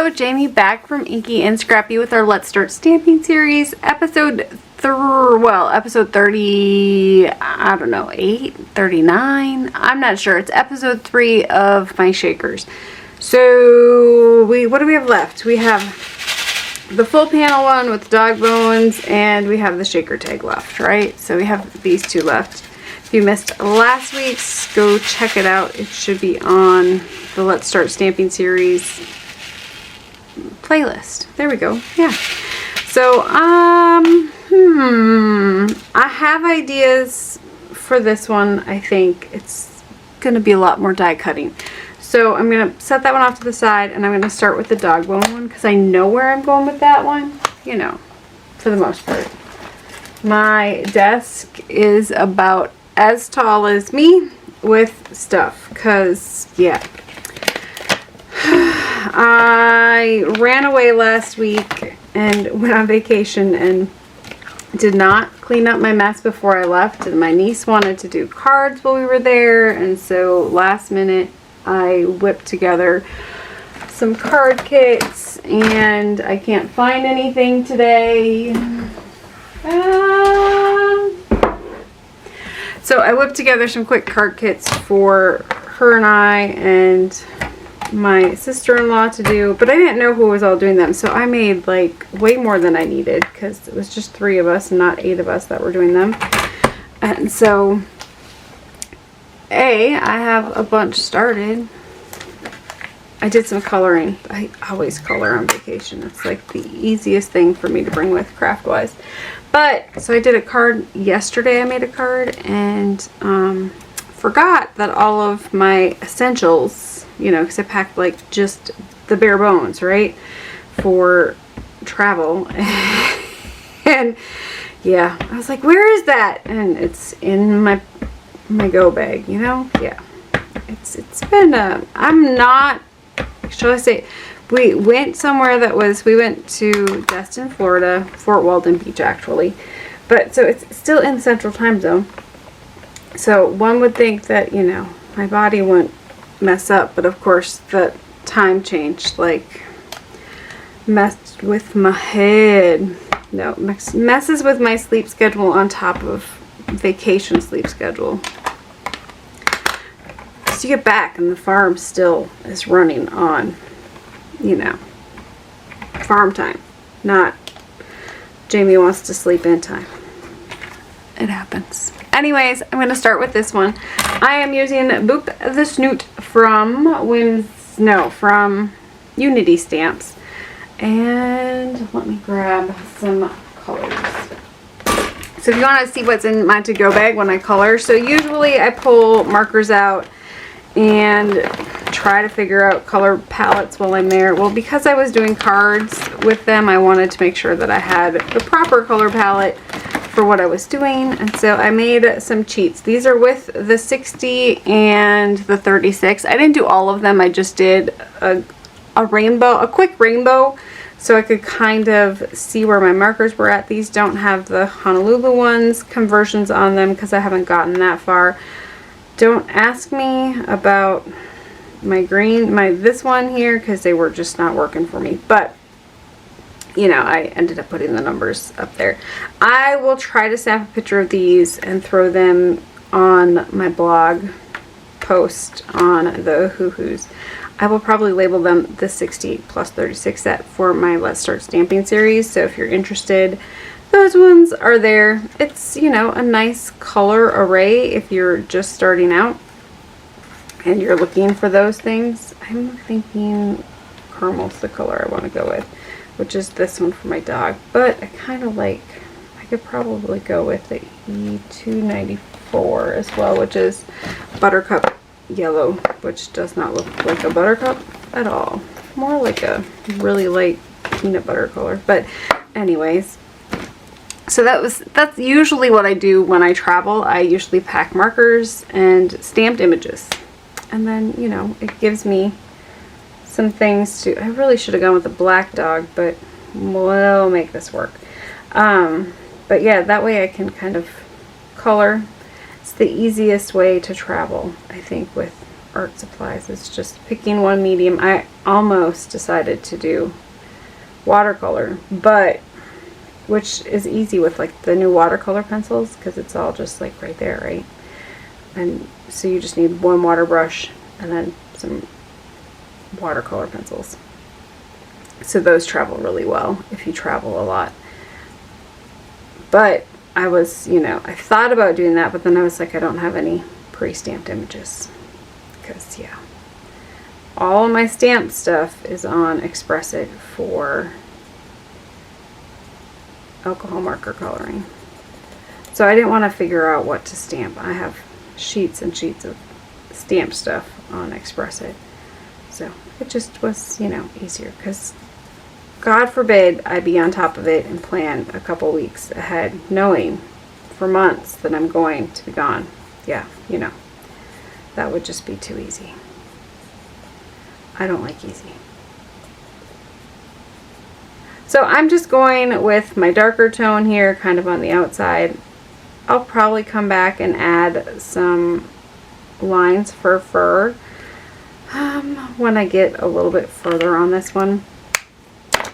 Hello, Jamie back from Inky and Scrappy with our Let's Start Stamping series, episode 30, I don't know, 8, 39, I'm not sure. It's episode 3 of my shakers. So, what do we have left? We have the full panel one with dog bones, and we have the shaker tag left, right? So we have these two left. If you missed last week's, go check it out. It should be on the Let's Start Stamping series playlist. There we go. Yeah. So, I have ideas for this one. I think it's going to be a lot more die cutting. So I'm going to set that one off to the side, and I'm going to start with the dog bone one because I know where I'm going with that one, you know, for the most part. My desk is about as tall as me with stuff because, yeah. I ran away last week and went on vacation and did not clean up my mess before I left, and my niece wanted to do cards while we were there, and so last minute I whipped together some card kits, and I can't find anything today. So I whipped together some quick card kits for her and I and my sister-in-law to do, but I didn't know who was all doing them, so I made like way more than I needed because it was just 3 of us and not 8 of us that were doing them. And so I have a bunch started. I did some coloring. I always color on vacation. It's like the easiest thing for me to bring with craft-wise. But so I did a card yesterday. I made a card and forgot that all of my essentials, you know, because I packed like just the bare bones, right, for travel. And yeah, I was like, where is that? And it's in my go bag, you know. Yeah, it's been I'm not, shall I say, we went somewhere that was, we went to Destin, Florida, Fort Walton Beach actually, but so it's still in the Central Time Zone. So one would think that, you know, my body wouldn't mess up, but of course the time changed, like messed with my head. No, messes with my sleep schedule on top of vacation sleep schedule. So you get back and the farm still is running on, you know, farm time, not Jamie wants to sleep in time. It happens. Anyways, I'm going to start with this one. I am using Boop the Snoot from from Unity Stamps. And let me grab some colors. So if you want to see what's in my to-go bag when I color, so usually I pull markers out and try to figure out color palettes while I'm there. Well, because I was doing cards with them, I wanted to make sure that I had the proper color palette for what I was doing, and so I made some cheats. These are with the 60 and the 36. I didn't do all of them. I just did a rainbow, a quick rainbow, so I could kind of see where my markers were at. These don't have the Honolulu ones conversions on them because I haven't gotten that far. Don't ask me about my green, this one here, because they were just not working for me, but you know, I ended up putting the numbers up there. I will try to snap a picture of these and throw them on my blog post on the Ohuhus. I will probably label them the 60 plus 36 set for my Let's Start Stamping series. So if you're interested, those ones are there. It's, you know, a nice color array if you're just starting out and you're looking for those things. I'm thinking caramel's the color I want to go with, which is this one for my dog, but I kind of like, I could probably go with the E294 as well, which is buttercup yellow, which does not look like a buttercup at all, more like a really light peanut butter color. But anyways, so that's usually what I do when I travel. I usually pack markers and stamped images, and then, you know, it gives me some things to, I really should have gone with the black dog, but we'll make this work. But yeah, that way I can kind of color. It's the easiest way to travel, I think, with art supplies. It's just picking one medium. I almost decided to do watercolor, but which is easy with like the new watercolor pencils because it's all just like right there, right? And so you just need one water brush and then some watercolor pencils. So those travel really well if you travel a lot. But I was, you know, I thought about doing that, but then I was like, I don't have any pre-stamped images. Because, yeah. All of my stamp stuff is on Express-It for alcohol marker coloring. So I didn't want to figure out what to stamp. I have sheets and sheets of stamp stuff on Express-It. So it just was, you know, easier because God forbid I be on top of it and plan a couple weeks ahead, knowing for months that I'm going to be gone. Yeah, you know, that would just be too easy. I don't like easy. So I'm just going with my darker tone here, kind of on the outside. I'll probably come back and add some lines for fur when I get a little bit further on this one.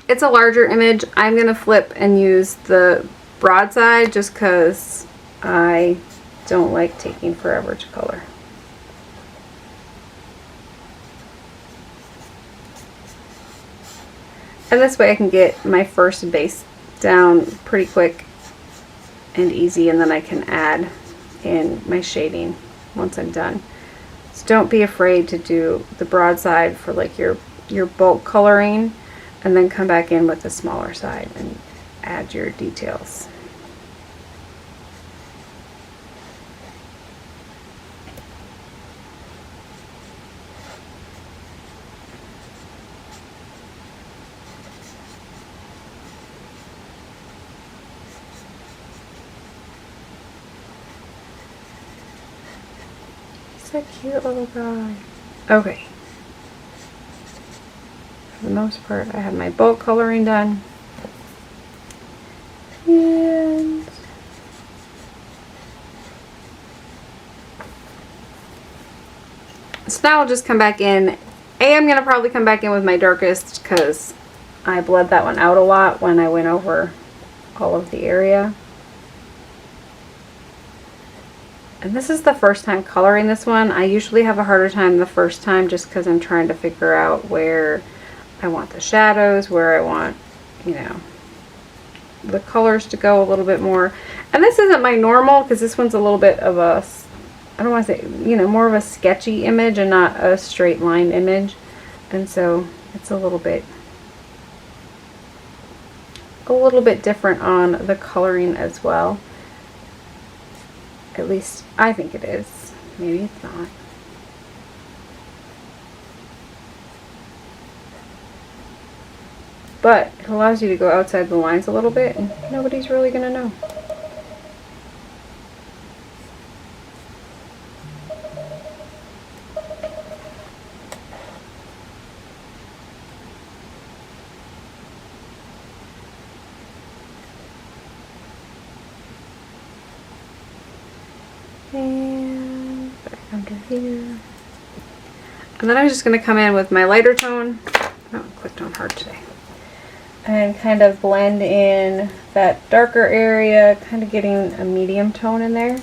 It's a larger image. I'm going to flip and use the broadside just because I don't like taking forever to color. And this way I can get my first base down pretty quick and easy, and then I can add in my shading once I'm done. So don't be afraid to do the broadside for like your bulk coloring, and then come back in with the smaller side and add your details. He's a cute little guy. Okay. For the most part, I have my bulk coloring done. And so now I'll just come back in. I'm going to probably come back in with my darkest because I bled that one out a lot when I went over all of the area. And this is the first time coloring this one. I usually have a harder time the first time just because I'm trying to figure out where I want the shadows, where I want, you know, the colors to go a little bit more. And this isn't my normal because this one's a little bit of a, I don't want to say, you know, more of a sketchy image and not a straight line image. And so it's a little bit different on the coloring as well. At least I think it is. Maybe it's not. But it allows you to go outside the lines a little bit and nobody's really going to know. And back under here. And then I'm just going to come in with my lighter tone. Oh, I clicked on hard today. And kind of blend in that darker area, kind of getting a medium tone in there.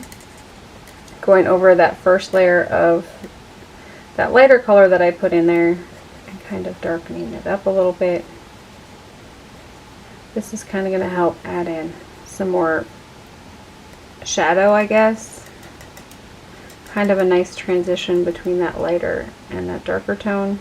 Going over that first layer of that lighter color that I put in there and kind of darkening it up a little bit. This is kind of going to help add in some more shadow, I guess. Kind of a nice transition between that lighter and that darker tone.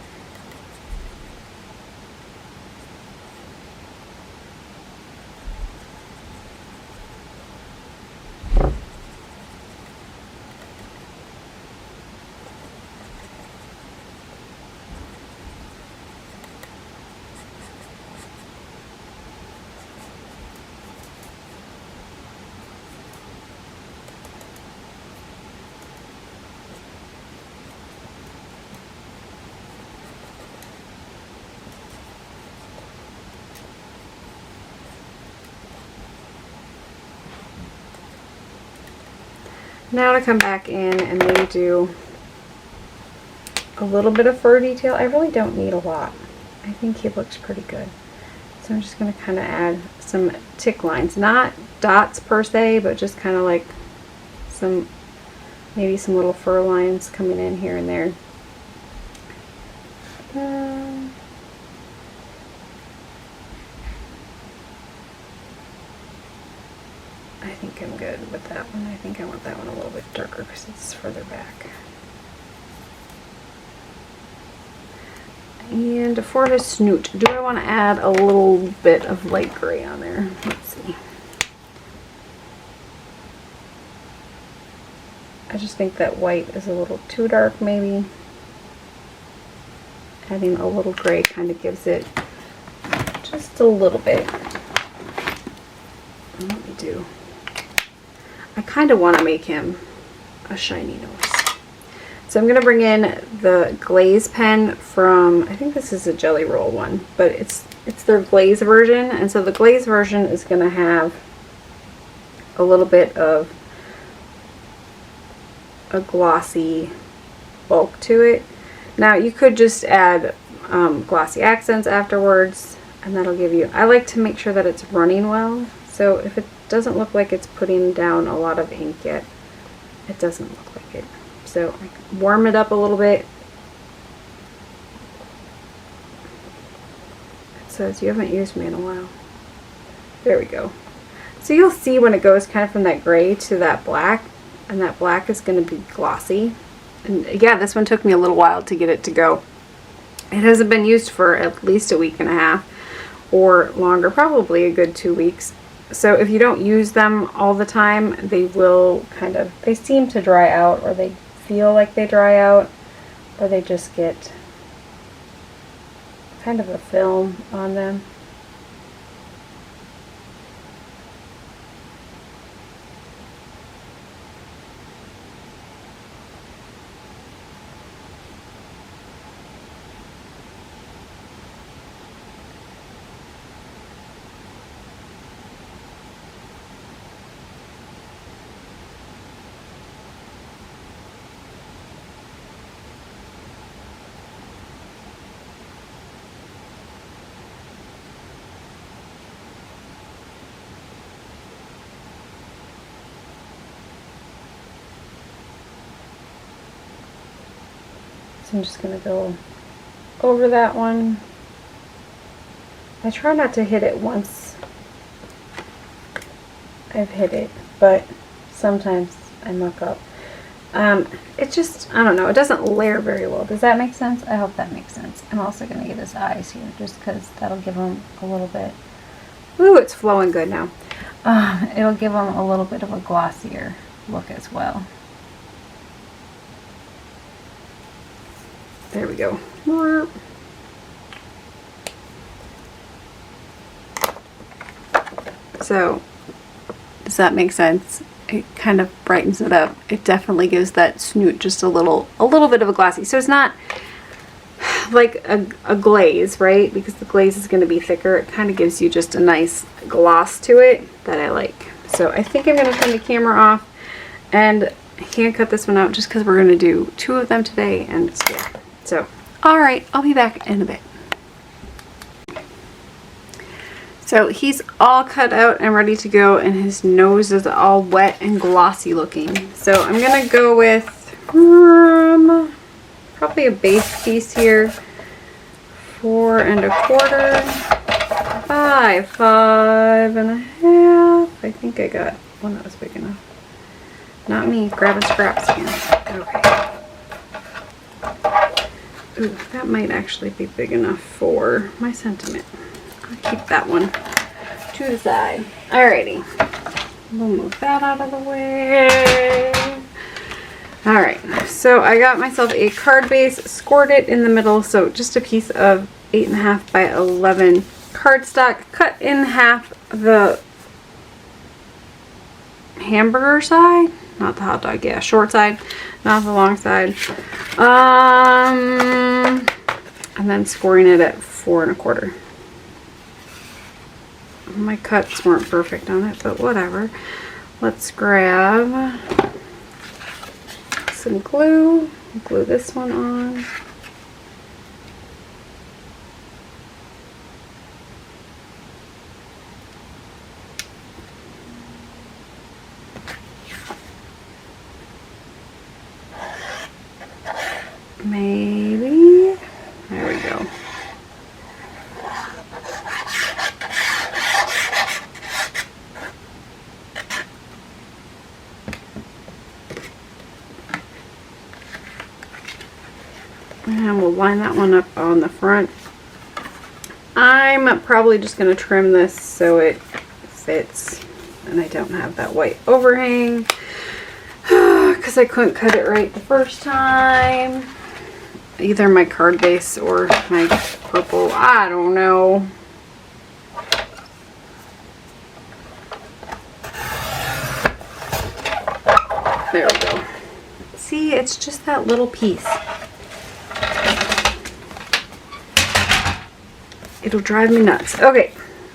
Now to come back in and maybe do a little bit of fur detail. I really don't need a lot. I think he looks pretty good. So I'm just going to kind of add some tick lines. Not dots per se, but just kind of like some, maybe some little fur lines coming in here and there. I think I'm good with that one. I think I want that one a little bit darker because it's further back. And for his snoot, do I want to add a little bit of light gray on there? Let's see. I just think that white is a little too dark, maybe. Adding a little gray kind of gives it just a little bit. Let me do. I kind of want to make him a shiny nose. So I'm going to bring in the glaze pen from, I think this is a Jelly Roll one, but it's their glaze version. And so the glaze version is going to have a little bit of a glossy bulk to it. Now you could just add glossy accents afterwards, and that'll give you, I like to make sure that it's running well. So if it doesn't look like it's putting down a lot of ink yet, it doesn't look like it. So I warm it up a little bit. It says you haven't used me in a while. There we go. So you'll see when it goes kind of from that gray to that black, and that black is going to be glossy. And yeah, this one took me a little while to get it to go. It hasn't been used for at least a week and a half or longer, probably a good 2 weeks. So if you don't use them all the time, they will kind of, they seem to dry out, or they feel like they dry out, or they just get kind of a film on them. So I'm just going to go over that one. I try not to hit it once I've hit it, but sometimes I muck up. It just, I don't know, it doesn't layer very well. Does that make sense? I hope that makes sense. I'm also going to get his eyes here just because that'll give him a little bit. Ooh, it's flowing good now. It'll give him a little bit of a glossier look as well. There we go. So, does that make sense? It kind of brightens it up. It definitely gives that snoot just a little bit of a glossy. So it's not like a glaze, right? Because the glaze is going to be thicker. It kind of gives you just a nice gloss to it that I like. So I think I'm going to turn the camera off and hand cut this one out just because we're going to do 2 of them today, and yeah. So, alright, I'll be back in a bit. So he's all cut out and ready to go, and his nose is all wet and glossy looking. So I'm going to go with probably a base piece here, 4 1/4, 5, 5 1/2. I think I got one that was big enough. Not me, grabbing scraps again. Okay. Ooh, that might actually be big enough for my sentiment. I'll keep that one to the side. Alrighty. We'll move that out of the way. Alright, so I got myself a card base, scored it in the middle, so just a piece of 8.5 by 11 cardstock, cut in half the hamburger side, not the hot dog, yeah, short side, not the long side, and then scoring it at 4 1/4. My cuts weren't perfect on it, but whatever. Let's grab some glue, glue this one on. And we'll line that one up on the front. I'm probably just going to trim this so it fits and I don't have that white overhang because I couldn't cut it right the first time. Either my card base or my purple, I don't know. There we go. See, it's just that little piece. It'll drive me nuts. Okay,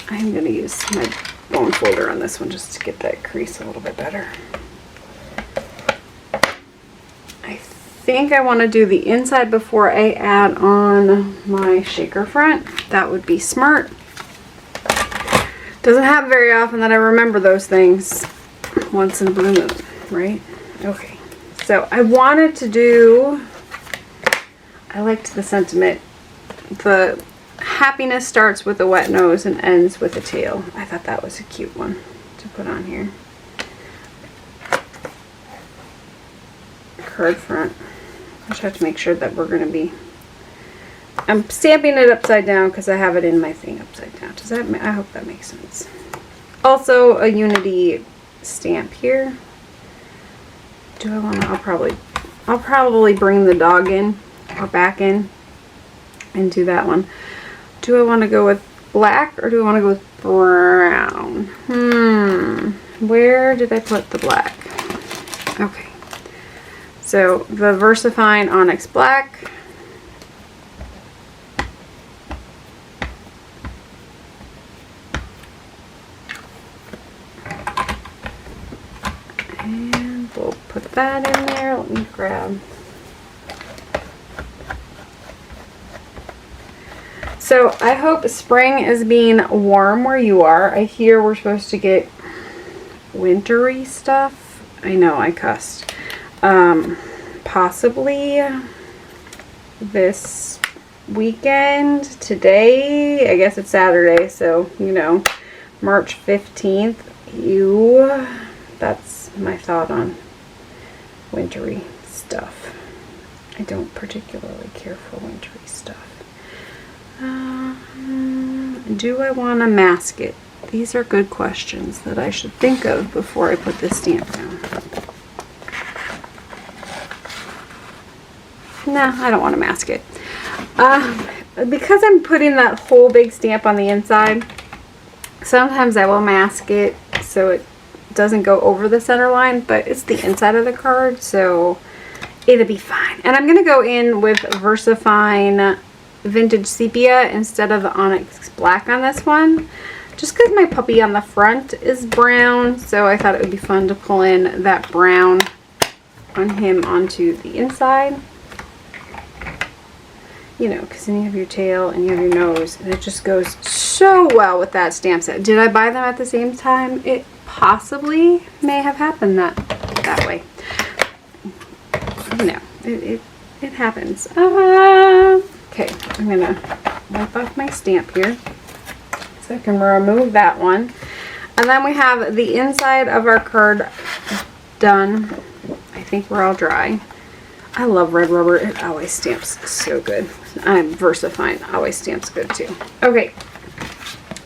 I'm going to use my bone folder on this one just to get that crease a little bit better. I think I want to do the inside before I add on my shaker front. That would be smart. Doesn't happen very often that I remember those things once in a blue moon, right? Okay, so I wanted to do, I liked the sentiment, the happiness starts with a wet nose and ends with a tail. I thought that was a cute one to put on here. Card front. I just have to make sure that we're going to be, I'm stamping it upside down because I have it in my thing upside down. Does that, I hope that makes sense. Also a Unity stamp here. Do I want to, I'll probably bring the dog in or back in and do that one. Do I want to go with black or do I want to go with brown? Where did I put the black? Okay. So the VersaFine Onyx Black. And we'll put that in there. Let me grab. So I hope spring is being warm where you are. I hear we're supposed to get wintry stuff. I know, I cussed. Possibly this weekend, today, I guess it's Saturday, so, you know, March 15th, that's my thought on wintry stuff. I don't particularly care for wintry stuff. Do I want to mask it? These are good questions that I should think of before I put this stamp down. No, I don't want to mask it. Because I'm putting that whole big stamp on the inside, sometimes I will mask it so it doesn't go over the center line, but it's the inside of the card, so it'll be fine. And I'm going to go in with VersaFine Vintage Sepia instead of the Onyx Black on this one, just because my puppy on the front is brown, so I thought it would be fun to pull in that brown on him onto the inside. You know, because then you have your tail and you have your nose, and it just goes so well with that stamp set. Did I buy them at the same time? It possibly may have happened that way. You know, it happens. Okay, I'm gonna wipe off my stamp here so I can remove that one. And then we have the inside of our card done. I think we're all dry. I love red rubber. It always stamps so good. VersaFine always stamps good too. Okay,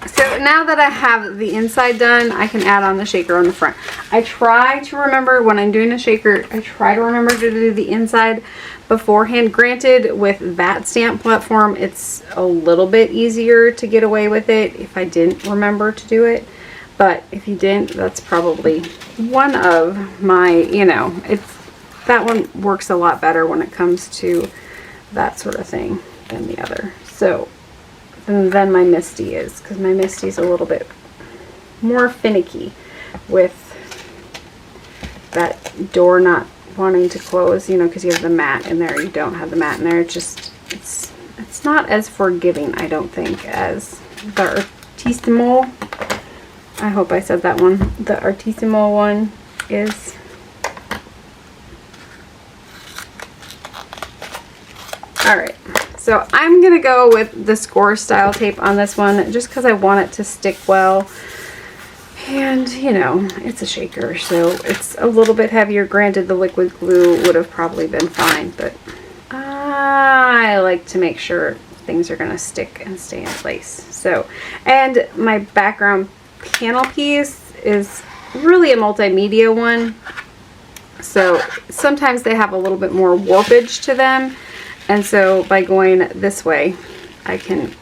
so now that I have the inside done, I can add on the shaker on the front. I try to remember when I'm doing a shaker, I try to remember to do the inside beforehand. Granted, with that stamp platform, it's a little bit easier to get away with it if I didn't remember to do it. But if you didn't, that's probably one of my, you know, that one works a lot better when it comes to that sort of thing than the other. So, and then my Misty is, because my Misty's a little bit more finicky with that door not wanting to close, you know, because you have the mat in there, you don't have the mat in there. It just, it's not as forgiving, I don't think, as the Artissimo. I hope I said that one. The Artissimo one is. Alright, so I'm going to go with the score style tape on this one just because I want it to stick well. And, you know, it's a shaker, so it's a little bit heavier. Granted, the liquid glue would have probably been fine, but I like to make sure things are going to stick and stay in place. So, and my background panel piece is really a multimedia one. So sometimes they have a little bit more warpage to them. And so by going this way, I can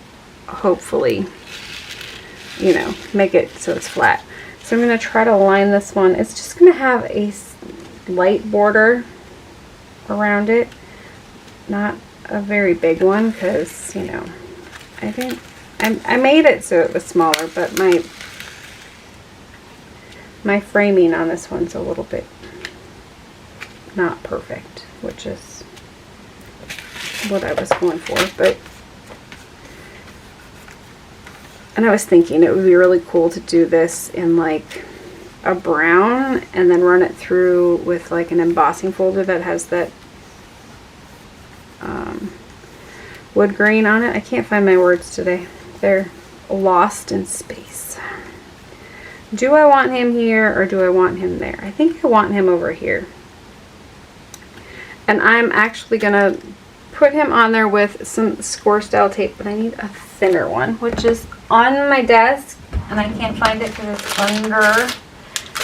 hopefully, you know, make it so it's flat. So I'm going to try to line this one. It's just going to have a light border around it. Not a very big one because, you know, I made it so it was smaller, but my framing on this one's a little bit not perfect, which is what I was going for. But and I was thinking it would be really cool to do this in like a brown and then run it through with like an embossing folder that has that wood grain on it. I can't find my words today. They're lost in space. Do I want him here or do I want him there? I think I want him over here. And I'm actually gonna put him on there with some score style tape, but I need a thinner one, which is on my desk, and I can't find it because it's under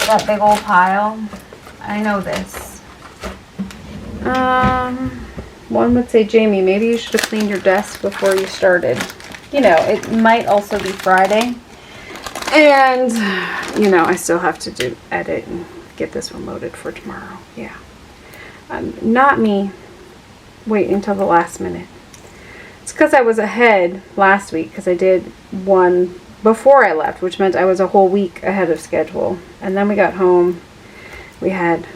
that big old pile. I know this. One would say, Jamie, maybe you should have cleaned your desk before you started. You know, it might also be Friday. And, you know, I still have to edit and get this one loaded for tomorrow. Yeah. Not me waiting until the last minute. It's because I was ahead last week because I did one before I left, which meant I was a whole week ahead of schedule. And then we got home. We had,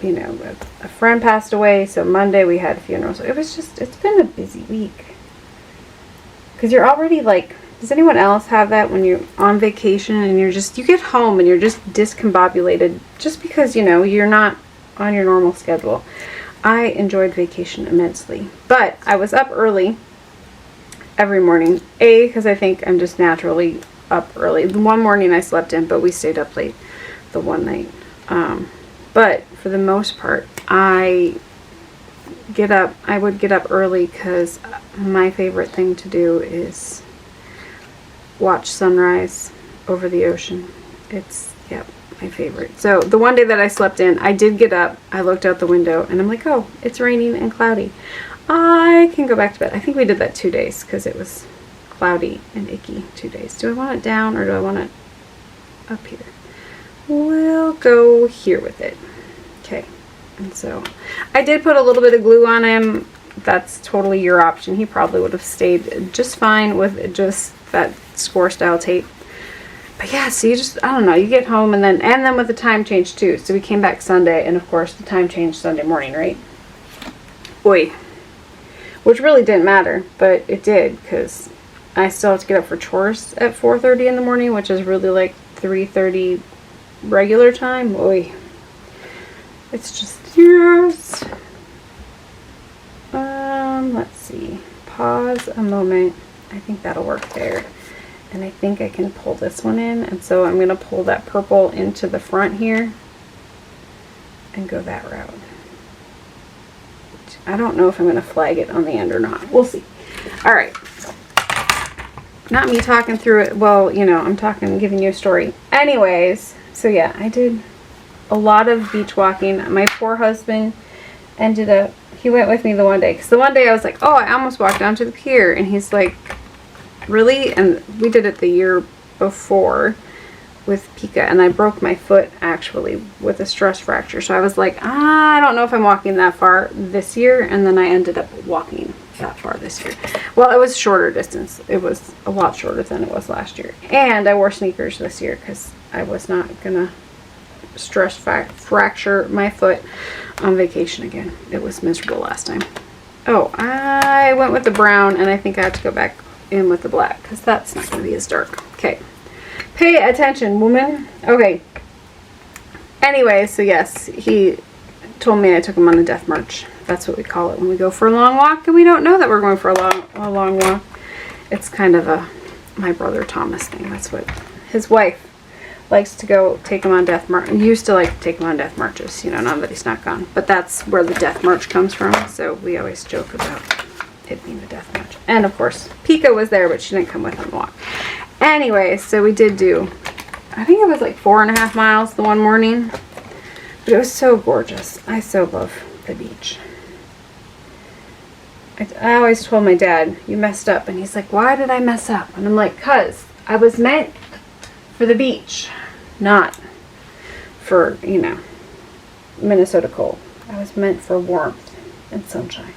you know, a friend passed away, so Monday we had a funeral. So it was just, it's been a busy week. Because you're already like, does anyone else have that when you're on vacation and you get home and you're just discombobulated just because, you know, you're not on your normal schedule. I enjoyed vacation immensely, but I was up early every morning. Because I think I'm just naturally up early. The one morning I slept in, but we stayed up late the one night. But for the most part, I would get up early because my favorite thing to do is watch sunrise over the ocean. It's, yep, my favorite. So the one day that I slept in, I did get up, I looked out the window, and I'm like, oh, it's raining and cloudy. I can go back to bed. I think we did that 2 days because it was cloudy and icky 2 days. Do I want it down or do I want it up here? We'll go here with it. Okay. And so I did put a little bit of glue on him. That's totally your option. He probably would have stayed just fine with just that score style tape. But yeah, so you just, I don't know, you get home and then with the time change too. So we came back Sunday, and of course the time changed Sunday morning, right? Boy. Which really didn't matter, but it did, because I still have to get up for chores at 4:30 in the morning, which is really like 3:30 regular time. Boy. It's just, yes. Let's see. Pause a moment. I think that'll work there. And I think I can pull this one in. And so I'm going to pull that purple into the front here and go that route. I don't know if I'm going to flag it on the end or not. We'll see. All right. Not me talking through it. Well, you know, I'm giving you a story. Anyways, so yeah, I did a lot of beach walking. My poor husband ended up, he went with me the one day. Because the one day I was like, oh, I almost walked down to the pier. And he's like, really? And we did it the year before with Pika. And I broke my foot, actually, with a stress fracture. So I was like, I don't know if I'm walking that far this year. And then I ended up walking that far this year. Well, it was shorter distance. It was a lot shorter than it was last year. And I wore sneakers this year because I was not going to stress fracture my foot on vacation again. It was miserable last time. Oh, I went with the brown, and I think I have to go back in with the black because that's not going to be as dark. Okay. Pay attention, woman. Okay. Anyway, so yes, he told me I took him on a death march. That's what we call it when we go for a long walk and we don't know that we're going for a long walk. It's kind of a my brother Thomas thing. That's what his wife likes to go take him on death march. Used to like to take him on death marches, you know, now that he's not gone. But that's where the death march comes from. So we always joke about it being the death march. And of course, Pika was there, but she didn't come with on the walk. Anyway, so we did do, I think it was like 4.5 miles the one morning. But it was so gorgeous. I so love the beach. I always told my dad, you messed up. And he's like, why did I mess up? And I'm like, cause I was meant for the beach, not for, you know, Minnesota cold. I was meant for warmth and sunshine.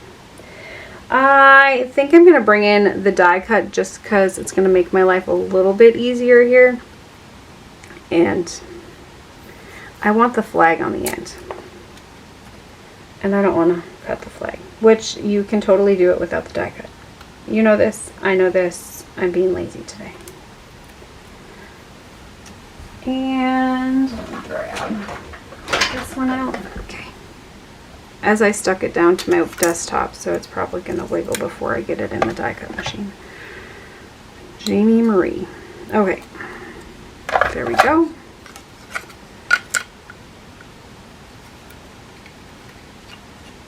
I think I'm going to bring in the die cut just because it's going to make my life a little bit easier here. And I want the flag on the end. And I don't want to cut the flag, which you can totally do it without the die cut. You know this, I know this, I'm being lazy today. And let me grab this one out. Okay. As I stuck it down to my desktop, so it's probably going to wiggle before I get it in the die cut machine. Jamie Marie. Okay. There we go.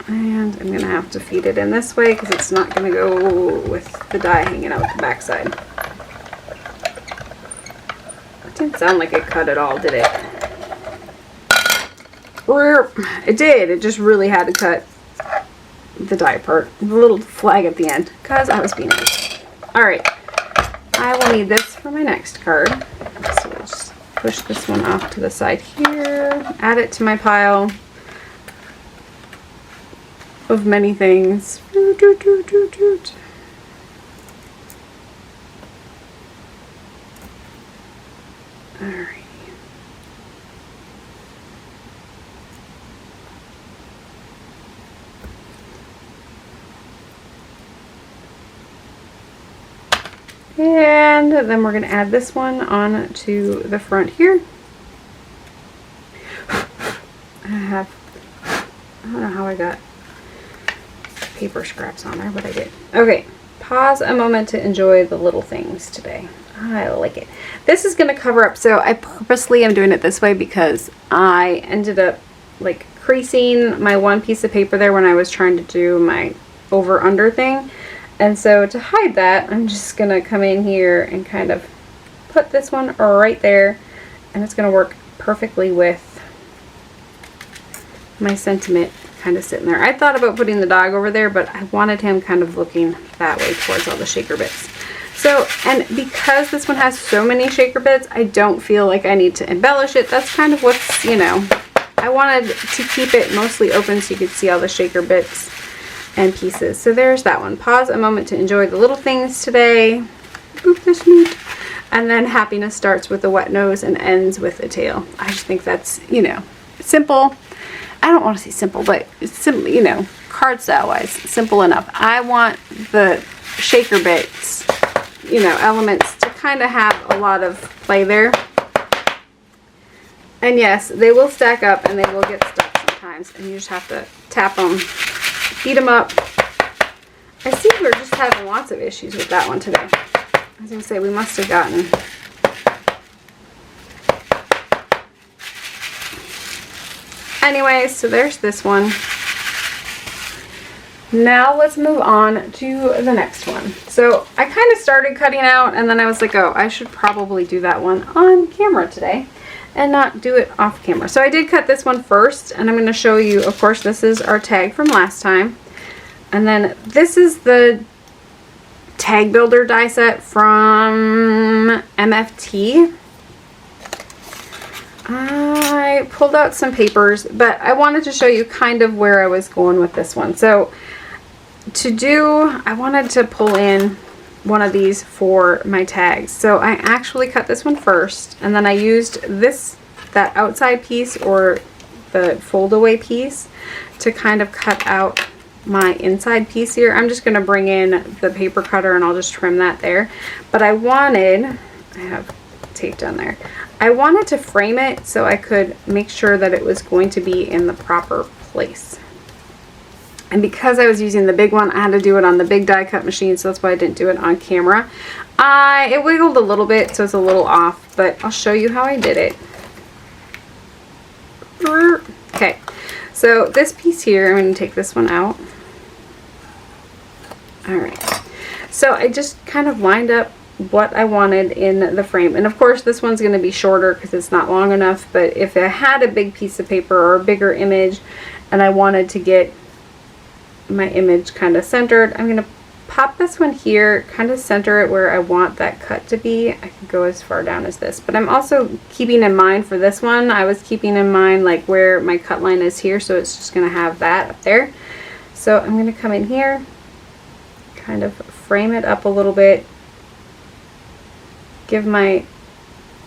And I'm going to have to feed it in this way because it's not going to go with the die hanging out the backside. It didn't sound like it cut at all, did it? It did. It just really had to cut the die part. The little flag at the end. Because I was being nice. Alright. I will need this for my next card. So we'll just push this one off to the side here. Add it to my pile of many things. Alright. And then we're going to add this one on to the front here. I don't know how I got paper scraps on there, but I did. Okay, pause a moment to enjoy the little things today. I like it. This is going to cover up, so I purposely am doing it this way because I ended up like creasing my one piece of paper there when I was trying to do my over-under thing. And so to hide that, I'm just going to come in here and kind of put this one right there. And it's going to work perfectly with my sentiment kind of sitting there. I thought about putting the dog over there, but I wanted him kind of looking that way towards all the shaker bits. So, and because this one has so many shaker bits, I don't feel like I need to embellish it. That's kind of what's, you know, I wanted to keep it mostly open so you could see all the shaker bits and pieces. So there's that one. Pause a moment to enjoy the little things today. Oop, the Snoot. And then happiness starts with a wet nose and ends with a tail. I just think that's, you know, simple. I don't want to say simple, but it's simple, you know, card style wise, simple enough. I want the shaker bits, you know, elements to kind of have a lot of play there. And yes, they will stack up and they will get stuck sometimes, and you just have to tap them, heat them up. I see we're just having lots of issues with that one today. I was going to say, we must have gotten anyway, so there's this one. Now let's move on to the next one. So I kind of started cutting out and then I was like, oh, I should probably do that one on camera today and not do it off camera. So I did cut this one first, and I'm going to show you, of course, this is our tag from last time. And then this is the tag builder die set from MFT. I pulled out some papers, but I wanted to show you kind of where I was going with this one. So I wanted to pull in one of these for my tags. So I actually cut this one first, and then I used that outside piece or the fold away piece to kind of cut out my inside piece here. I'm just going to bring in the paper cutter and I'll just trim that there. But I have tape down there. I wanted to frame it so I could make sure that it was going to be in the proper place. And because I was using the big one, I had to do it on the big die cut machine, so that's why I didn't do it on camera. It wiggled a little bit, so it's a little off, but I'll show you how I did it. Okay, so this piece here, I'm going to take this one out. Alright, so I just kind of lined up what I wanted in the frame. And of course this one's going to be shorter because it's not long enough, but if I had a big piece of paper or a bigger image and I wanted to get my image kind of centered, I'm going to pop this one here, kind of center it where I want that cut to be. I could go as far down as this, but I'm also keeping in mind for this one, I was keeping in mind like where my cut line is here, so it's just going to have that up there. So I'm going to come in here, kind of frame it up a little bit, give my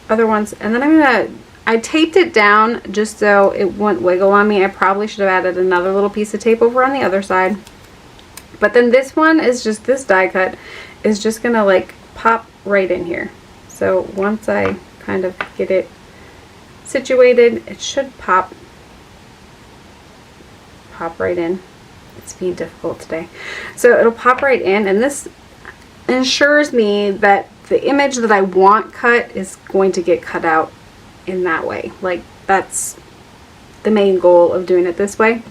other ones, and then I taped it down just so it wouldn't wiggle on me. I probably should have added another little piece of tape over on the other side. But then this one is just, this die cut is just gonna like pop right in here. So once I kind of get it situated, it should pop right in. It's being difficult today. So it'll pop right in, and this ensures me that the image that I want cut is going to get cut out in that way. Like, that's the main goal of doing it this way.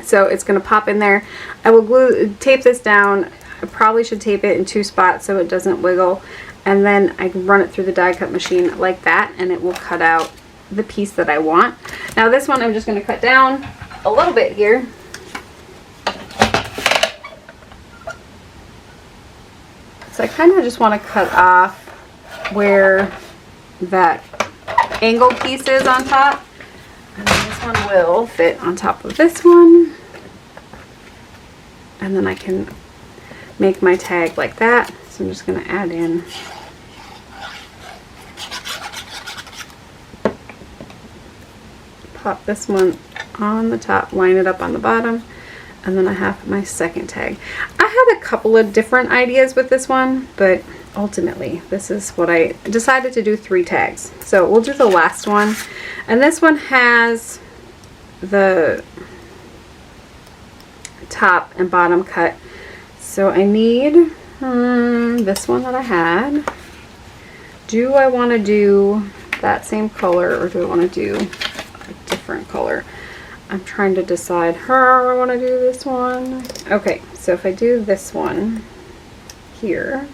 So it's going to pop in there. I will tape this down. I probably should tape it in 2 spots so it doesn't wiggle, and then I can run it through the die cut machine like that, and it will cut out the piece that I want. Now this one I'm just going to cut down a little bit here. So I kind of just want to cut off where that angled piece is on top. And then this one will fit on top of this one. And then I can make my tag like that. So I'm just going to add in pop this one on the top, line it up on the bottom, and then I have my second tag. I had a couple of different ideas with this one, but ultimately this is what I decided to do, 3 tags. So we'll do the last one, and this one has the top and bottom cut. So I need this one that I had. Do I want to do that same color, or do I want to do a different color? I'm trying to decide how I want to do this one. Okay, so if I do this one here,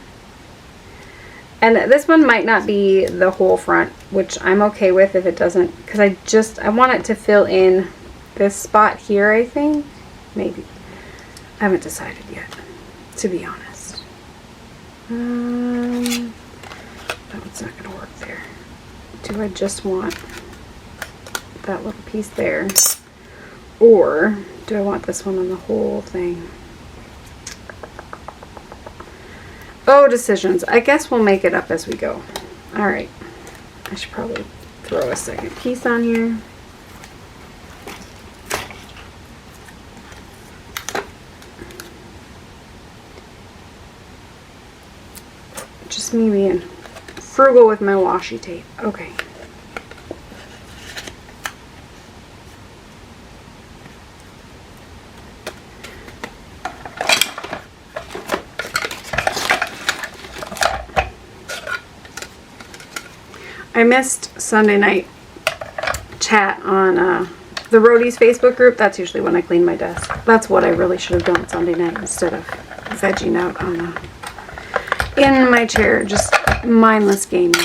and this one might not be the whole front, which I'm okay with if it doesn't, because I want it to fill in this spot here, I think. Maybe. I haven't decided yet, to be honest. That one's not going to work there. Do I just want that little piece there? Or do I want this one on the whole thing? Oh, decisions. I guess we'll make it up as we go. Alright. I should probably throw a second piece on here. Just me being frugal with my washi tape. Okay. I missed Sunday night chat on the Roadies Facebook group. That's usually when I clean my desk. That's what I really should have done Sunday night instead of vegging out on in my chair, just mindless gaming.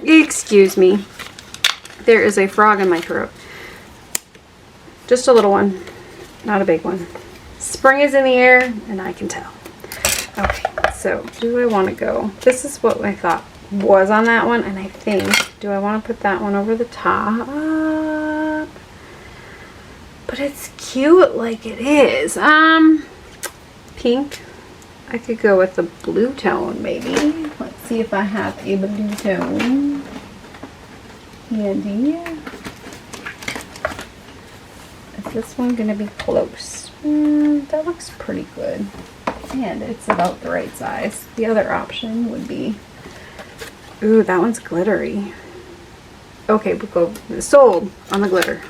Excuse me. There is a frog in my throat. Just a little one, not a big one. Spring is in the air, and I can tell. Okay. So, do I want to go? This is what I thought was on that one, and I think, do I want to put that one over the top? But it's cute like it is. Pink. I could go with the blue tone, maybe. Let's see if I have a blue tone handy. Is this one going to be close? That looks pretty good. And it's about the right size. The other option would be, ooh, that one's glittery. Okay, we'll go sold on the glitter.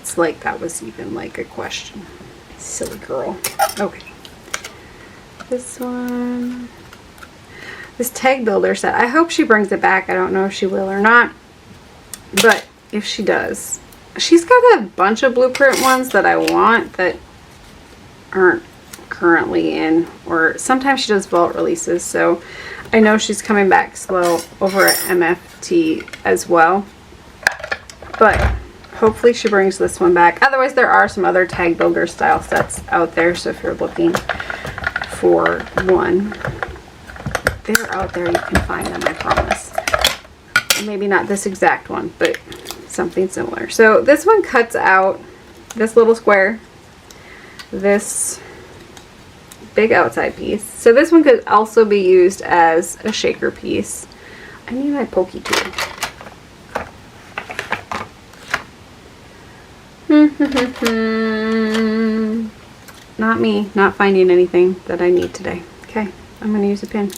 It's like that was even like a question. Silly girl. Okay. This one. This tag builder set. I hope she brings it back. I don't know if she will or not. But if she does, she's got a bunch of blueprint ones that I want that aren't currently in, or sometimes she does vault releases, so I know she's coming back slow over at MFT as well, but hopefully she brings this one back. Otherwise, there are some other tag builder style sets out there, so if you're looking for one, they're out there. You can find them, I promise. Maybe not this exact one, but something similar. So this one cuts out this little square, this big outside piece. So this one could also be used as a shaker piece. I need my pokey tool. Not me, not finding anything that I need today. Okay, I'm going to use a pin.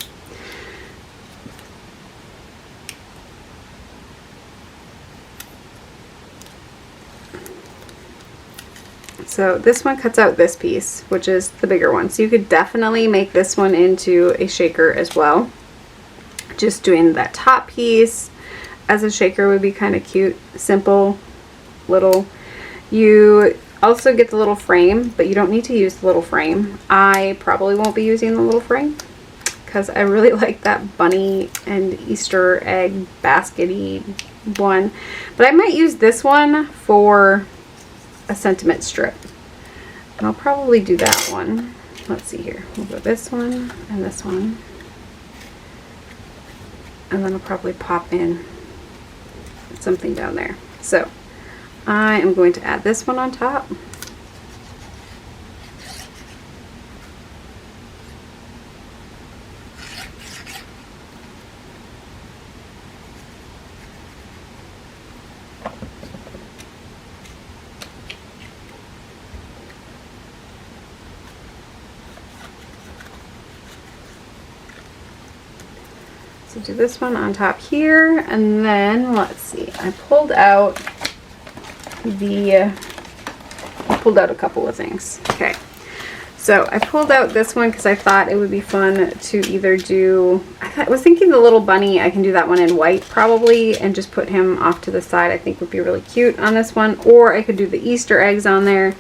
So this one cuts out this piece, which is the bigger one. So you could definitely make this one into a shaker as well. Just doing that top piece as a shaker would be kind of cute, simple, little. You also get the little frame, but you don't need to use the little frame. I probably won't be using the little frame because I really like that bunny and Easter egg basket-y one. But I might use this one for a sentiment strip. And I'll probably do that one. Let's see here. We'll go this one and this one. And then I'll probably pop in something down there. So I am going to add this one on top. So do this one on top here, and then let's see, I pulled out a couple of things. Okay, so I pulled out this one because I thought it would be fun to either do, I was thinking the little bunny, I can do that one in white probably and just put him off to the side. I think would be really cute on this one, or I could do the Easter eggs on there.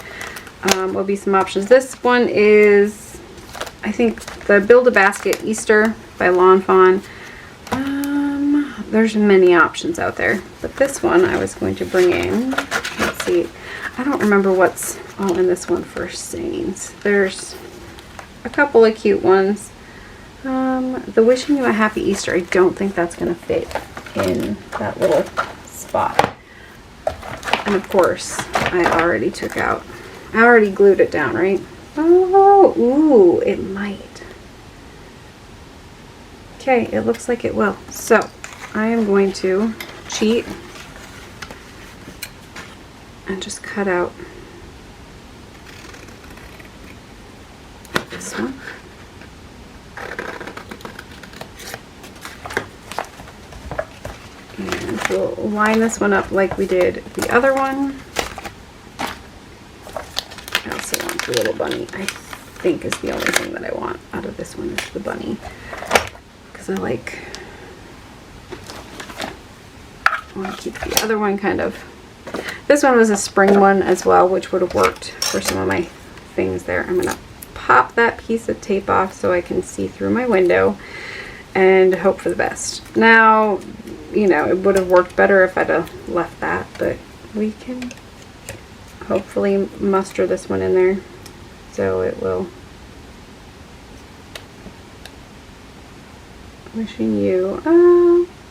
Will be some options. This one is, I think, the Build a Basket Easter by Fawn. There's many options out there, but this one I was going to bring in. Let's see, I don't remember what's all in this one for sayings. There's a couple of cute ones. The Wishing You a Happy Easter, I don't think that's going to fit in that little spot. And of course, I already glued it down, right? Oh, ooh, it might. Okay, it looks like it will. So I am going to cheat and just cut out this one. And we'll line this one up like we did the other one. I also want the little bunny. I think is the only thing that I want out of this one is the bunny. Because I want to keep the other one kind of. This one was a spring one as well, which would have worked for some of my things there. I'm going to pop that piece of tape off so I can see through my window and hope for the best. Now, you know, it would have worked better if I'd have left that, but we can hopefully muster this one in there so it will. Wishing you,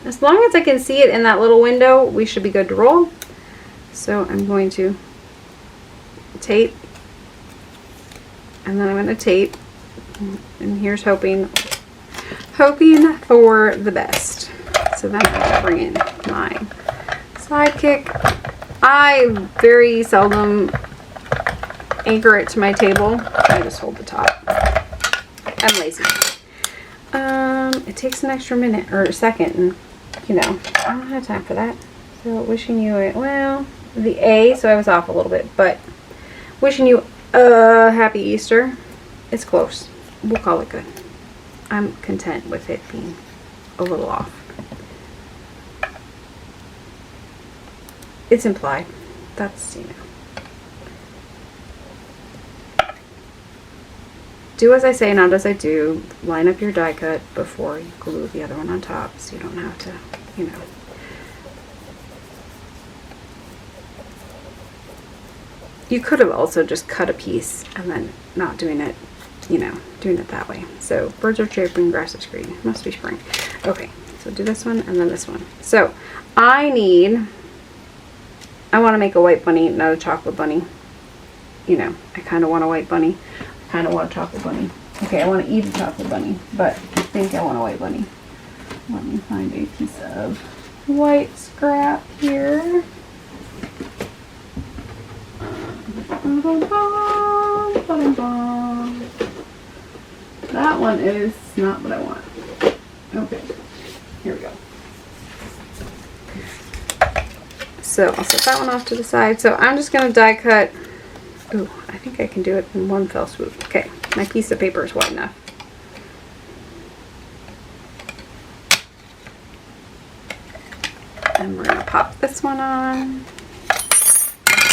as long as I can see it in that little window, we should be good to roll. So I'm going to tape, and then I'm going to tape, and here's hoping for the best. So then I'm going to bring in my sidekick. I very seldom anchor it to my table. I just hold the top. I'm lazy. It takes an extra minute or a second, and you know, I don't have time for that. So wishing you a, well, the A, so I was off a little bit, but wishing you a happy Easter. It's close. We'll call it good. I'm content with it being a little off. It's implied. That's, you know. Do as I say, not as I do. Line up your die cut before you glue the other one on top, so you don't have to, you know. You could have also just cut a piece and then not doing it, you know, doing it that way. So birds are chirping, grass is green. Must be spring. Okay, so do this one and then this one. So I want to make a white bunny, not a chocolate bunny. You know, I kind of want a white bunny. I kind of want a chocolate bunny. Okay, I want to eat a chocolate bunny, but I think I want a white bunny. Let me find a piece of white scrap here. That one is not what I want. Okay, here we go. So I'll set that one off to the side. So I'm just going to die cut. Ooh, I think I can do it in one fell swoop. Okay, my piece of paper is wide enough. And we're going to pop this one on.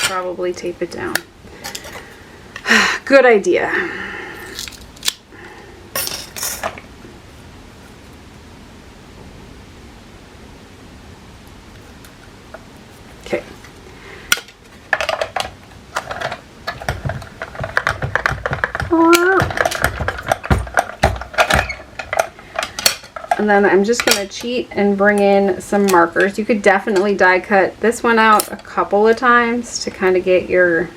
Probably tape it down. Good idea. Okay. And then I'm just going to cheat and bring in some markers. You could definitely die cut this one out a couple of times to kind of get your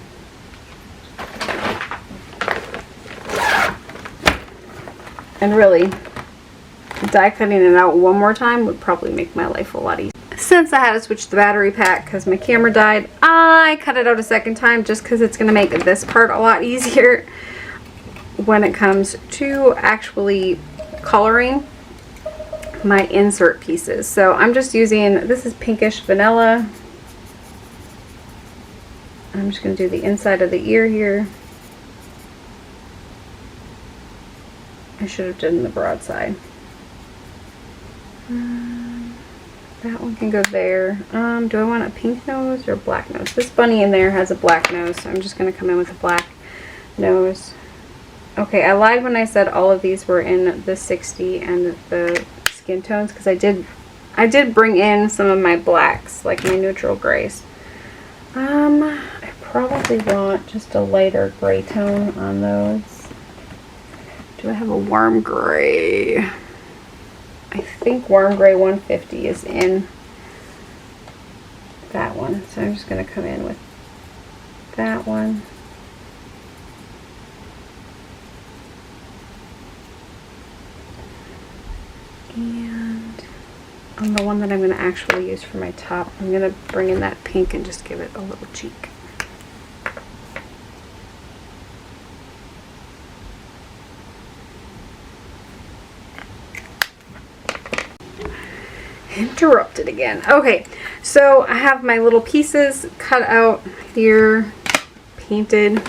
and really die cutting it out one more time would probably make my life a lot easier. Since I had to switch the battery pack because my camera died, I cut it out a second time just because it's going to make this part a lot easier when it comes to actually coloring my insert pieces. So I'm just using, this is pinkish vanilla. I'm just going to do the inside of the ear here. I should have done the broadside. That one can go there. Do I want a pink nose or a black nose? This bunny in there has a black nose, so I'm just going to come in with a black nose. Okay, I lied when I said all of these were in the 60 and the skin tones, because I did bring in some of my blacks, like my neutral grays. I probably want just a lighter gray tone on those. Do I have a warm gray? I think warm gray 150 is in that one, so I'm just going to come in with that one. And on the one that I'm going to actually use for my top, I'm going to bring in that pink and just give it a little cheek. Interrupted again. Okay, so I have my little pieces cut out here, painted,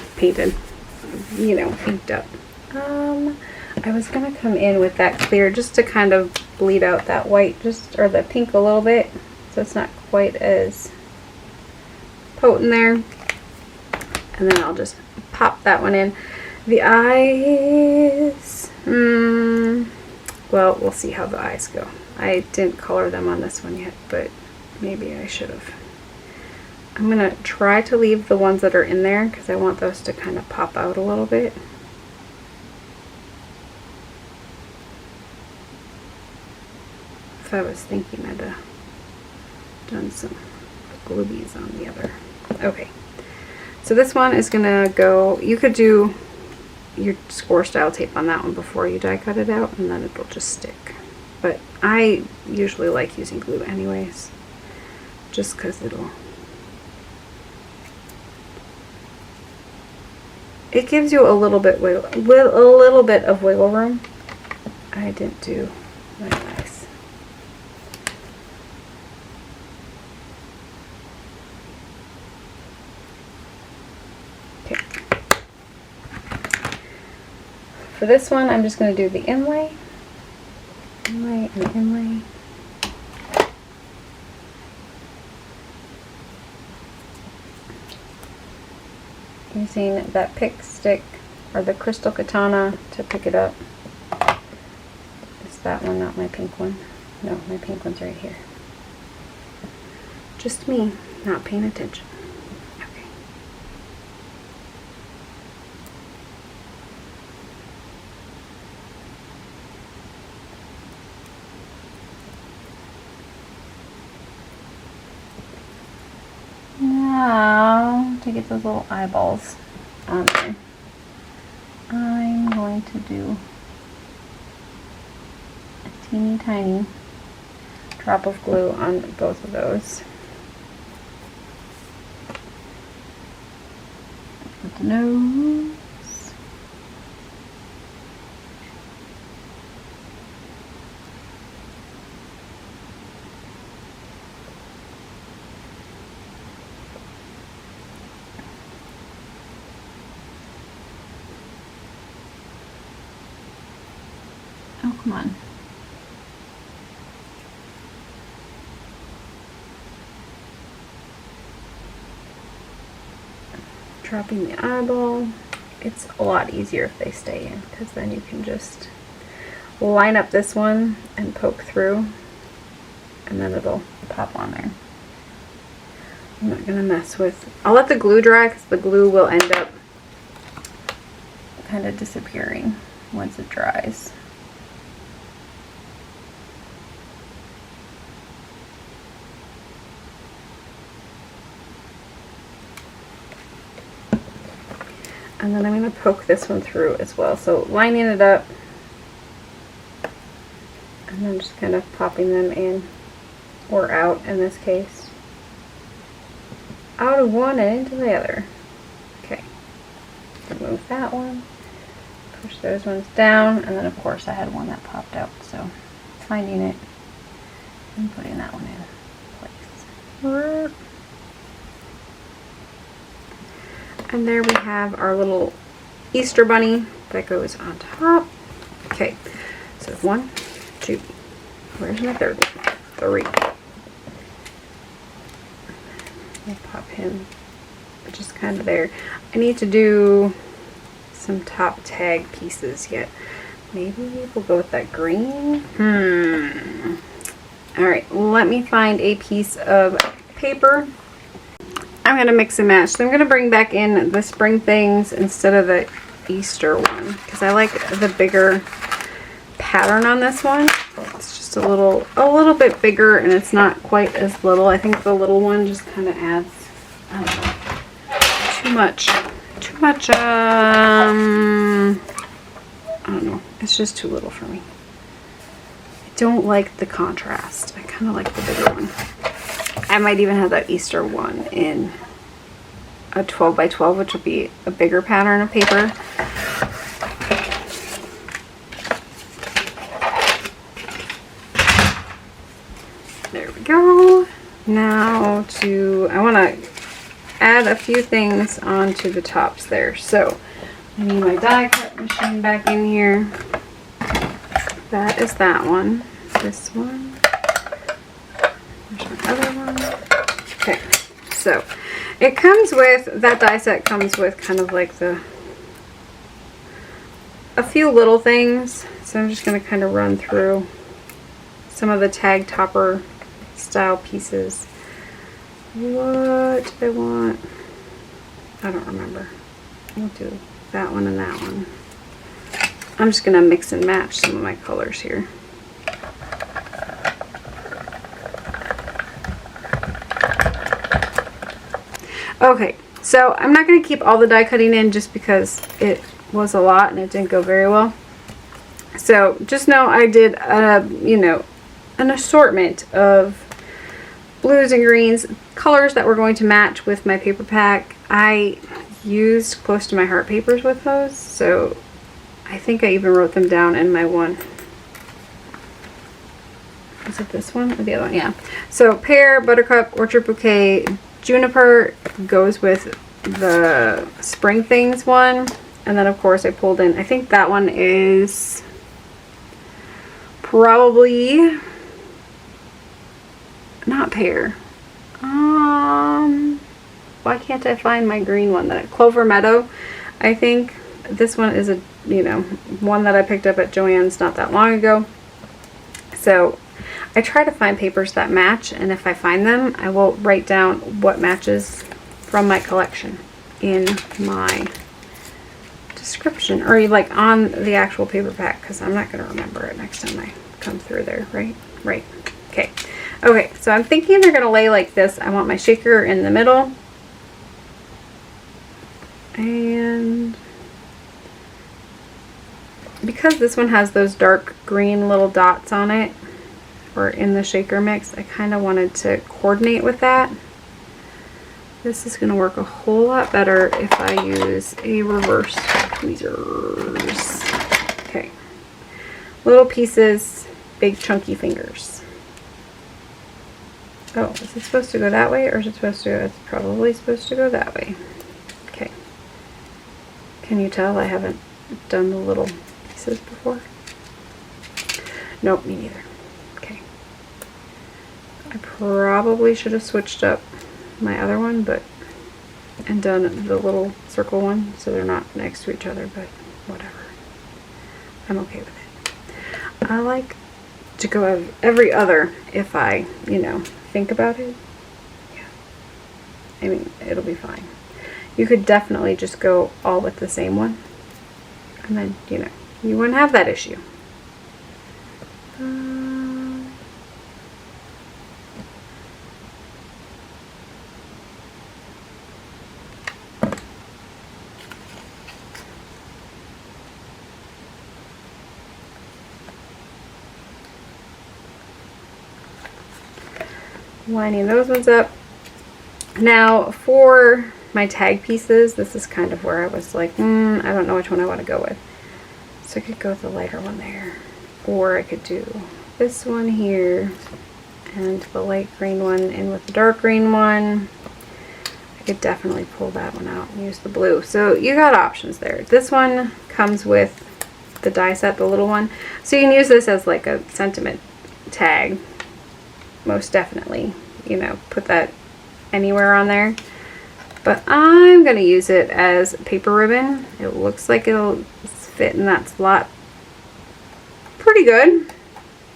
you know, inked up. I was gonna come in with that clear just to kind of bleed out that white, or the pink a little bit, so it's not quite as potent there. And then I'll just pop that one in. The eyes, well, we'll see how the eyes go. I didn't color them on this one yet, but maybe I should have. I'm going to try to leave the ones that are in there because I want those to kind of pop out a little bit. If I was thinking I'd have done some gloobies on the other. Okay, so this one is going to go, you could do your score style tape on that one before you die cut it out, and then it'll just stick. But I usually like using glue anyways, just because it gives you a little bit of wiggle room. I didn't do my eyes. for this one, I'm just going to do the inlay. Inlay and inlay. Using that pick stick or the crystal katana to pick it up. It's that one, not my pink one. No, my pink one's right here. Just me not paying attention. Okay. Now, to get those little eyeballs on there, I'm going to do a teeny tiny drop of glue on both of those. With the nose. Oh, come on. Dropping the eyeball. It's a lot easier if they stay in, because then you can just line up this one and poke through, and then it'll pop on there. I'm not going to mess with... I'll let the glue dry, because the glue will end up kind of disappearing once it dries. And then I'm going to poke this one through as well. So lining it up, and then just kind of popping them in, or out in this case. Out of one and into the other. Okay. Remove that one. Push those ones down, and then of course I had one that popped out. So finding it and putting that one in place. And there we have our little Easter bunny that goes on top. Okay, so 1, 2, where's my third one? 3. I'll pop him just kind of there. I need to do some top tag pieces yet. Maybe we'll go with that green. Alright, let me find a piece of paper. I'm going to mix and match. So I'm going to bring back in the spring things instead of the Easter one, because I like the bigger pattern on this one. It's just a little bit bigger, and it's not quite as little. I think the little one just kind of adds, I don't know, too much, I don't know. It's just too little for me. I don't like the contrast. I kind of like the bigger one. I might even have that Easter one in a 12 by 12, which will be a bigger pattern of paper. There we go. Now I want to add a few things onto the tops there. So I need my die cut machine back in here. That is that one. This one. There's my other one. Okay, so it comes with, that die set comes with kind of like a few little things. So I'm just going to kind of run through some of the tag topper style pieces. What do I want? I don't remember. I'll do that one and that one. I'm just going to mix and match some of my colors here. Okay, so I'm not going to keep all the die cutting in just because it was a lot and it didn't go very well. So just know I did an assortment of blues and greens, colors that were going to match with my paper pack. I used close to my heart papers with those, so I think I even wrote them down in my one. Is it this one or the other one? Yeah. So pear, buttercup, orchard bouquet, juniper goes with the spring things one, And then of course I pulled in, I think that one is probably not pear. Why can't I find my green one? That Clover Meadow. I think this one is a, you know, one that I picked up at Joann's not that long ago. So I try to find papers that match, and if I find them, I will write down what matches from my collection in my description, or like on the actual paper pack, because I'm not going to remember it next time I come through there, right? Right. Okay. Okay, so I'm thinking they're going to lay like this. I want my shaker in the middle. And because this one has those dark green little dots on it, or in the shaker mix, I kind of wanted to coordinate with that. This is going to work a whole lot better if I use a reverse tweezers. Okay. Little pieces, big chunky fingers. Oh, is it supposed to go that way, or is it supposed to go? It's probably supposed to go that way. Okay. Can you tell I haven't done the little pieces before? Nope, me neither. Okay. I probably should have switched up my other one, but, and done the little circle one so they're not next to each other, but whatever. I'm okay with it. I like to go every other if I, you know, think about it. Yeah. I mean, it'll be fine. You could definitely just go all with the same one, and then, you know, you wouldn't have that issue. Lining those ones up. Now for my tag pieces, this is kind of where I was like, I don't know which one I want to go with. So I could go with the lighter one there, or I could do this one here and the light green one in with the dark green one. I could definitely pull that one out and use the blue. So you got options there. This one comes with the die set, the little one, so you can use this as like a sentiment tag. Most definitely, you know, put that anywhere on there. But I'm going to use it as paper ribbon. It looks like it'll fit in that slot pretty good.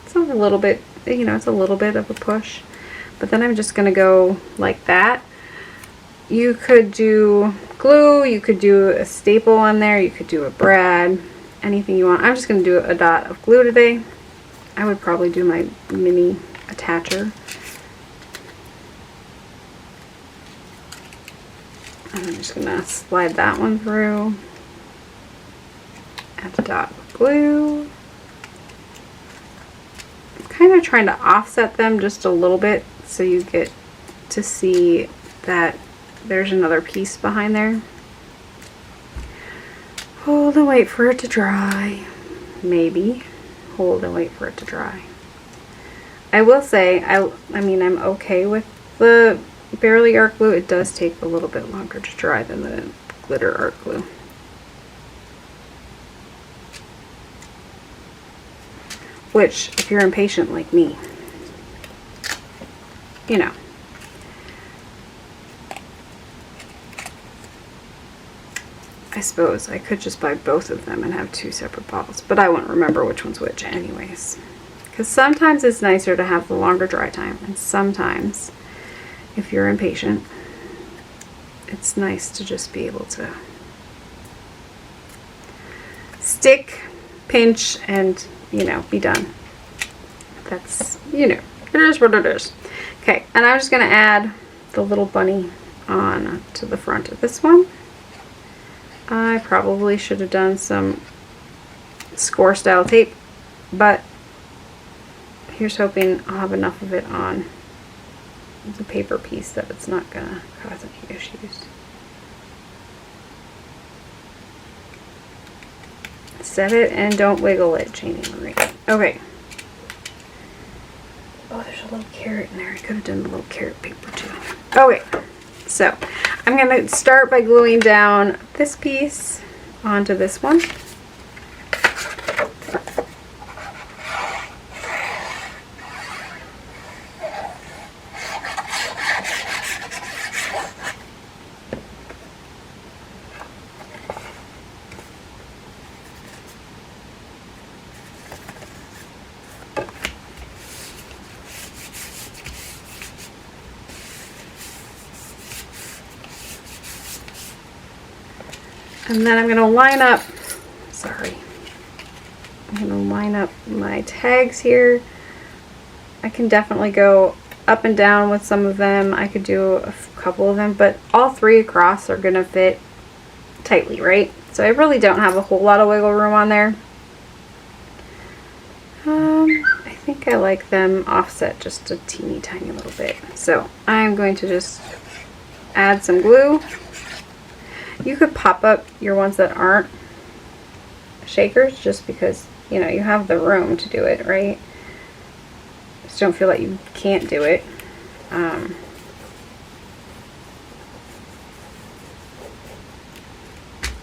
It's a little bit, you know, it's a little bit of a push. But then I'm just going to go like that. You could do glue, you could do a staple on there, you could do a brad, anything you want. I'm just going to do a dot of glue today. I would probably do my mini attacher. And I'm just gonna slide that one through. Add a dot of glue. I'm kind of trying to offset them just a little bit so you get to see that there's another piece behind there. Hold and wait for it to dry. Maybe. Hold and wait for it to dry. I will say, I mean, I'm okay with the Barely art glue. It does take a little bit longer to dry than the glitter art glue. Which, if you're impatient like me, you know. I suppose I could just buy both of them and have 2 separate bottles, but I won't remember which one's which anyways. Because sometimes it's nicer to have the longer dry time, and sometimes, if you're impatient, it's nice to just be able to stick, pinch, and, you know, be done. That's, you know, it is what it is. Okay, and I'm just going to add the little bunny on to the front of this one. I probably should have done some score style tape, but here's hoping I'll have enough of it on the paper piece that it's not gonna cause any issues. Set it and don't wiggle it, Janie Marie. Okay. Oh, there's a little carrot in there. I could have done a little carrot paper too. Okay, so I'm gonna start by gluing down this piece onto this one. And then I'm going to line up, I'm going to line up my tags here. I can definitely go up and down with some of them. I could do a couple of them, but all three across are going to fit tightly, right? So I really don't have a whole lot of wiggle room on there. I think I like them offset just a teeny tiny little bit. So I'm going to just add some glue. You could pop up your ones that aren't shakers just because, you know, you have the room to do it, right? Just don't feel like you can't do it.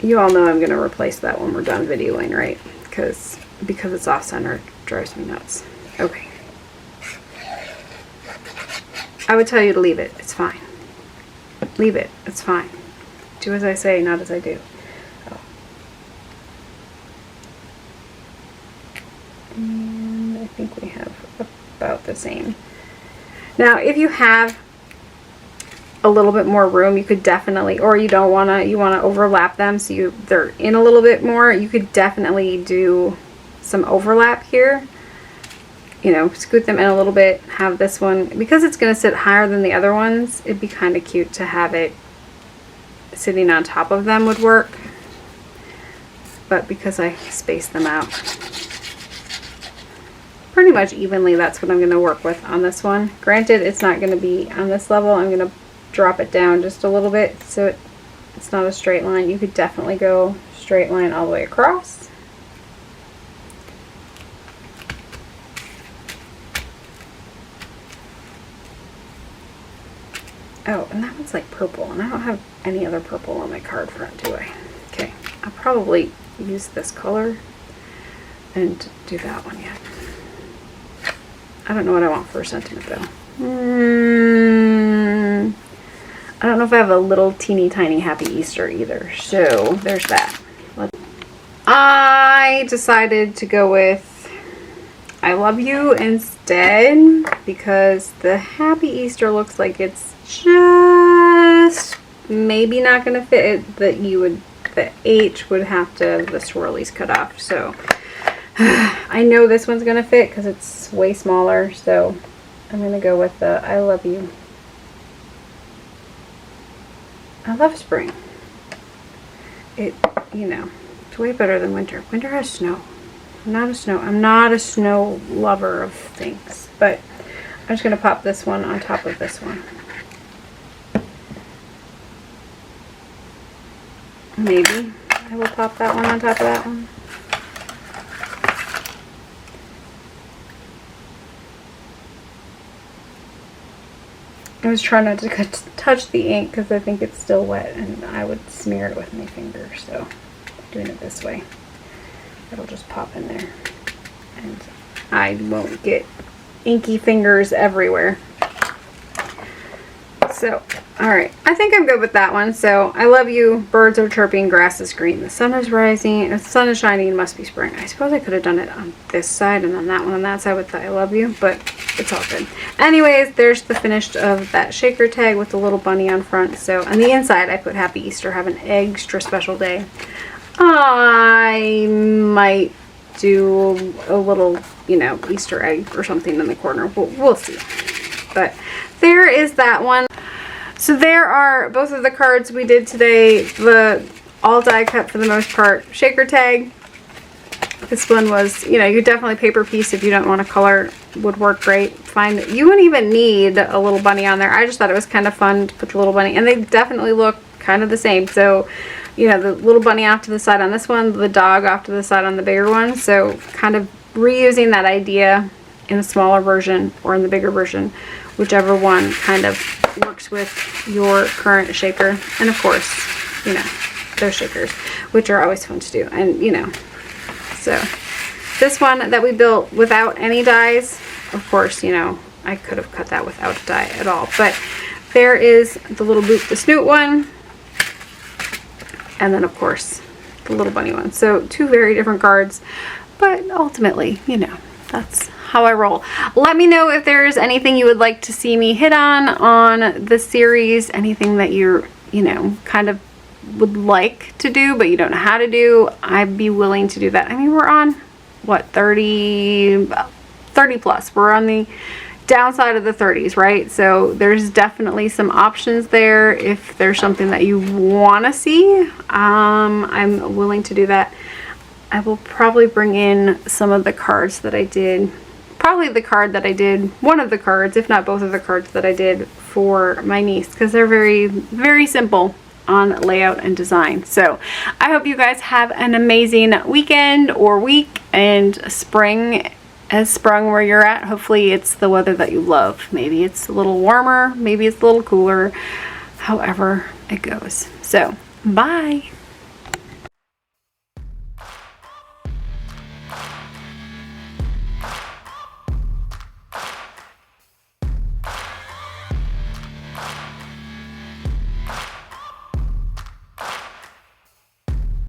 You all know I'm going to replace that when we're done videoing, right? Because it's off center, it drives me nuts. Okay. I would tell you to leave it. It's fine. Leave it. It's fine. Do as I say, not as I do. Oh. And I think we have about the same. Now, if you have a little bit more room, you could definitely, or you don't wanna, you wanna overlap them so they're in a little bit more, you could definitely do some overlap here. You know, scoot them in a little bit, have this one, because it's gonna sit higher than the other ones, it'd be kind of cute to have it sitting on top of them would work, but because I spaced them out pretty much evenly, that's what I'm going to work with on this one. Granted, it's not going to be on this level. I'm going to drop it down just a little bit so it's not a straight line. You could definitely go straight line all the way across. Oh, and that one's like purple, and I don't have any other purple on my card front, do I? Okay, I'll probably use this color and do that one yet. I don't know what I want for a sentiment though. I don't know if I have a little teeny tiny Happy Easter either, so there's that. I decided to go with I Love You instead because the Happy Easter looks like it's just maybe not going to fit it, that the H would have to have the swirlies cut off. So I know this one's going to fit because it's way smaller. So I'm going to go with the I Love You. I love spring. You know, it's way better than winter. Winter has snow. I'm not a snow lover of things, but I'm just going to pop this one on top of this one. Maybe I will pop that one on top of that one. I was trying not to touch the ink because I think it's still wet and I would smear it with my finger, so doing it this way, it'll just pop in there and I won't get inky fingers everywhere. So, alright, I think I'm good with that one. So, I love you, birds are chirping, grass is green, the sun is rising, the sun is shining, it must be spring. I suppose I could have done it on this side and then that one on that side with the I love you, but it's all good. Anyways, there's the finished of that shaker tag with the little bunny on front. So, on the inside, I put Happy Easter, have an extra special day. I might do a little, you know, Easter egg or something in the corner. We'll see. But there is that one. So there are both of the cards we did today, the all die cut for the most part. Shaker tag. This one was, you know, you definitely paper piece if you don't want to color, would work great. Fine. You wouldn't even need a little bunny on there. I just thought it was kind of fun to put the little bunny, and they definitely look kind of the same. So, you know, the little bunny off to the side on this one, the dog off to the side on the bigger one. So kind of reusing that idea in the smaller version or in the bigger version, whichever one kind of works with your current shaker. And of course, you know, those shakers. which are always fun to do. And you know, so this one that we built without any dies, of course, you know, I could have cut that without a die at all, but there is the little Boop the Snoot one, and then of course the little bunny one. So two very different cards, but ultimately, you know, that's how I roll. Let me know if there's anything you would like to see me hit on the series, anything that you're, you know, kind of would like to do but you don't know how to do. I'd be willing to do that. I mean, we're on what, 30 plus. We're on the downside of the 30s, right? So there's definitely some options there. If there's something that you want to see, I'm willing to do that. I will probably bring in some of the cards that I did, probably the card that I did, one of the cards, if not both of the cards that I did for my niece, because they're very, very simple on layout and design. So I hope you guys have an amazing weekend or week, and spring has sprung where you're at. Hopefully it's the weather that you love. Maybe it's a little warmer, maybe it's a little cooler, however it goes. So bye.